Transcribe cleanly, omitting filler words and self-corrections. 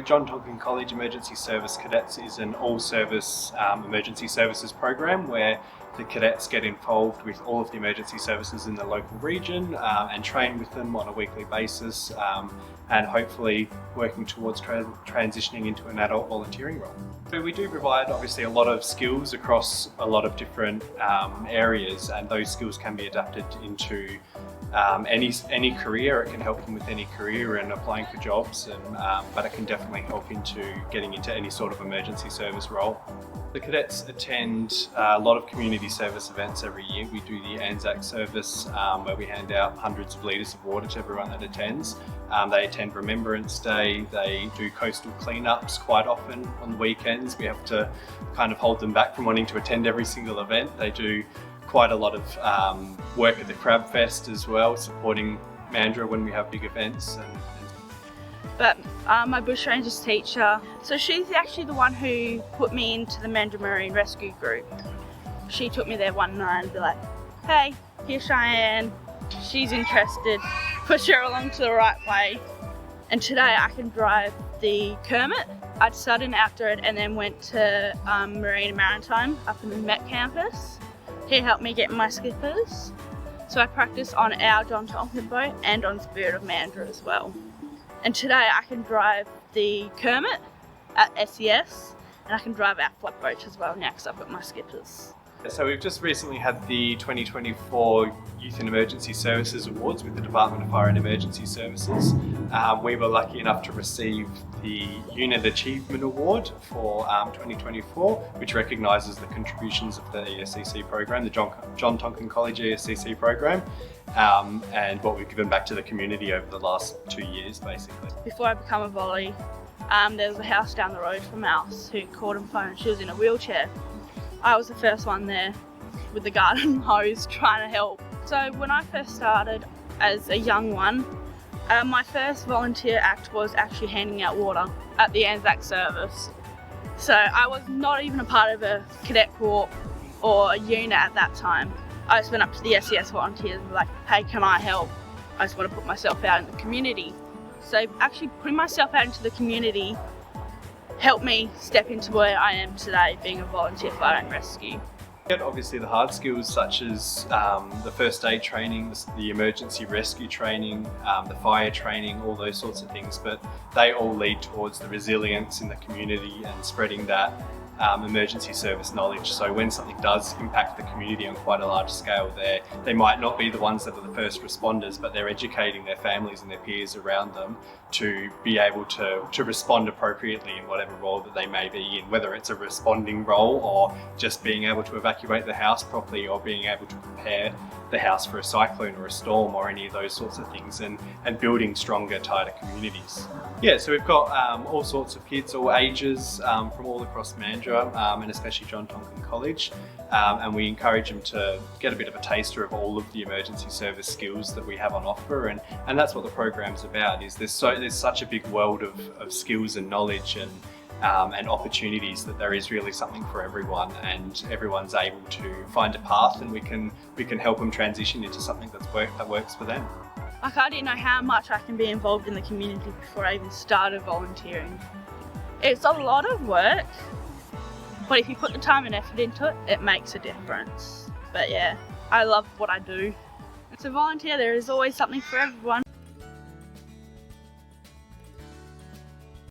John Tonkin College Emergency Service Cadets is an all-service emergency services program where the cadets get involved with all of the emergency services in the local region and train with them on a weekly basis and hopefully working towards transitioning into an adult volunteering role. So we do provide obviously a lot of skills across a lot of different areas, and those skills can be adapted into any career. It can help them with any career and applying for jobs, but it can definitely help into getting into any sort of emergency service role. The cadets attend a lot of community service events every year. We do the Anzac service where we hand out hundreds of litres of water to everyone that attends. They attend Remembrance Day. They do coastal cleanups quite often on the weekends. We have to kind of hold them back from wanting to attend every single event. They do quite a lot of work at the Crab Fest as well, supporting Mandurah when we have big events. But my bush rangers teacher, so she's actually the one who put me into the Mandurah Marine Rescue Group. She took me there one night and be like, hey, here's Shyanne, she's interested, push her along to the right way. And today I can drive the Kermit. I started in outdoor and then went to Marine and Maritime up in the Met campus. He helped me get my skippers. So I practice on our John Tonkin boat and on Spirit of Mandurah as well. And today I can drive the Kermit at SES and I can drive our flat boat as well now because I've got my skippers. So we've just recently had the 2024 Youth and Emergency Services Awards with the Department of Fire and Emergency Services. We were lucky enough to receive the Unit Achievement Award for 2024, which recognises the contributions of the ESCC program, the John Tonkin College ESCC program, and what we've given back to the community over the last 2 years, basically. Before I become a volley, there was a house down the road from us who called and phoned. She was in a wheelchair. I was the first one there with the garden hose trying to help. So when I first started as a young one, my first volunteer act was actually handing out water at the Anzac service. So I was not even a part of a cadet corps or a unit at that time. I just went up to the SES volunteers and was like, hey, can I help? I just want to put myself out in the community. So actually putting myself out into the community helped me step into where I am today, being a volunteer fire and rescue. Obviously the hard skills such as the first aid training, the emergency rescue training, the fire training, all those sorts of things, but they all lead towards the resilience in the community and spreading that emergency service knowledge. So when something does impact the community on quite a large scale, they might not be the ones that are the first responders, but they're educating their families and their peers around them to be able to respond appropriately in whatever role that they may be in, whether it's a responding role or just being able to evacuate the house properly or being able to prepare the house for a cyclone or a storm or any of those sorts of things, and building stronger, tighter communities. Yeah, so we've got all sorts of kids, all ages, from all across Mandurah and especially John Tonkin College, and we encourage them to get a bit of a taster of all of the emergency service skills that we have on offer, and that's what the program's about. Is there's such a big world of skills and knowledge and opportunities that there is really something for everyone, and everyone's able to find a path, and we can help them transition into something that works for them. Like, I didn't know how much I can be involved in the community before I even started volunteering. It's a lot of work, but if you put the time and effort into it, it makes a difference. But yeah, I love what I do. As a volunteer, there is always something for everyone.